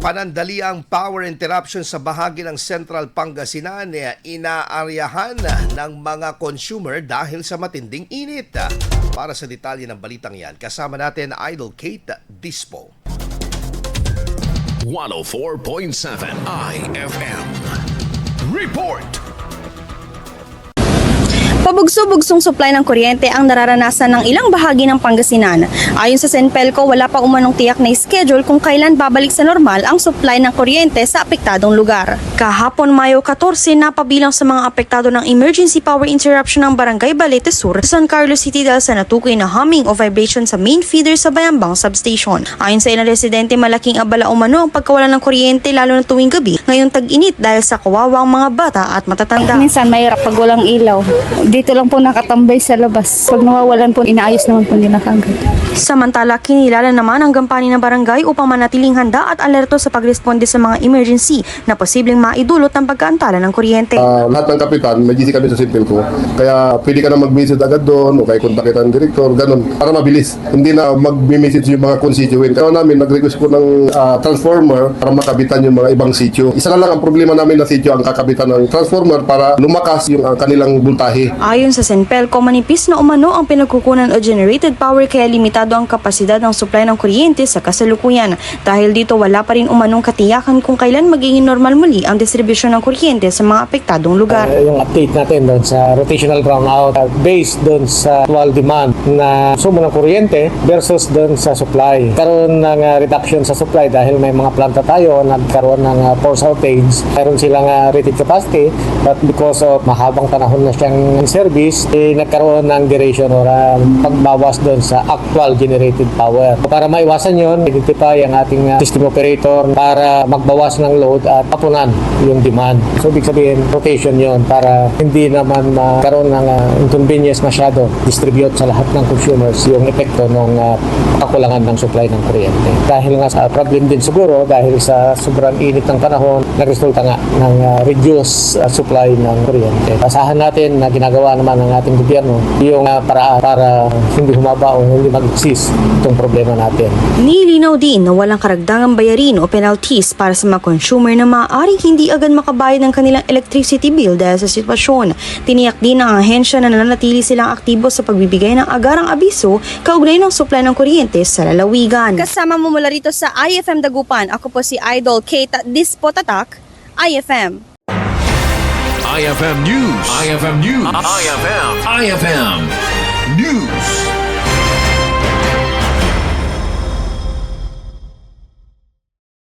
Panandaliang power interruption sa bahagi ng Central Pangasinan inaaryahan ng mga consumer dahil sa matinding init. Para sa detalye ng balitang yan, kasama natin Idol Kate Dispo. 104.7 IFM Report. Pabugso-bugsong supply ng kuryente ang nararanasan ng ilang bahagi ng Pangasinan. Ayon sa Senpelco, wala pa umanong tiyak na schedule kung kailan babalik sa normal ang supply ng kuryente sa apektadong lugar. Kahapon, Mayo 14, napabilang sa mga apektado ng emergency power interruption ng Barangay Balete Sur, San Carlos City dahil sa natukoy na humming o vibration sa main feeder sa Bayambang Substation. Ayon sa ilang residente, malaking abala umano ang pagkawalan ng kuryente lalo na tuwing gabi ngayong tag-init dahil sa kawawang mga bata at matatanda. Minsan mahirap pag walang ilaw. Dito lang po nakatambay sa labas. Pag nawawalan po, inaayos naman po nila kagad. Samantala, kinilala naman ang gampani ng barangay upang manatiling handa at alerto sa pagresponde sa mga emergency na posibleng maidulot ng pagkaantala ng kuryente. Lahat ng kapitan, may GC kami sa Senpelco. Kaya pwede ka na mag-visit agad doon o kaya kontakitan ng direktor, ganun, para mabilis. Hindi na mag-message yung mga constituent. Kaya namin, nag-request po ng transformer para makabitan yung mga ibang sitio. Isa na lang ang problema namin na sitio ang kakabitan ng transformer para lumakas yung kanilang voltahe. Ayon sa Senpelco, manipis na umano ang pinagkukunan o generated power kaya limitado ang kapasidad ng supply ng kuryente sa kasalukuyan. Dahil dito wala pa rin umanong katiyakan kung kailan magiging normal muli ang distribusyon ng kuryente sa mga apektadong lugar. Yung update natin doon sa rotational brownout based doon sa actual demand na sumo ng kuryente versus doon sa supply. Karoon ng reduction sa supply dahil may mga planta tayo nagkaroon ng force outage. Mayroon silang rated capacity but because of mahabang panahon na siyang service, nagkaroon ng duration or pagbawas doon sa actual generated power. Para maiwasan yun, identify ang ating system operator para magbawas ng load at papunan yung demand. So, ibig sabihin, rotation yun para hindi naman magkaroon ng inconvenience masyado, distribute sa lahat ng consumers yung epekto ng kakulangan ng supply ng kuryente. Dahil nga sa problem din siguro, dahil sa sobrang init ng panahon, nagresulta nga ng reduced supply ng kuryente. Asahan natin na ginagawa naman ng ating gobyerno yung paraan para hindi humaba o hindi mag-exist itong problema natin. Nilinaw din na walang karagdagang bayarin o penalties para sa mga consumer na maaaring hindi agad makabayad ng kanilang electricity bill dahil sa sitwasyon. Tiniyak din ng ahensya na nananatili silang aktibo sa pagbibigay ng agarang abiso kaugnay ng supply ng kuryente sa lalawigan. Kasama mo mula rito sa IFM Dagupan, ako po si Idol Kate Dispo Tatak, IFM. IFM News. IFM News. IFM News.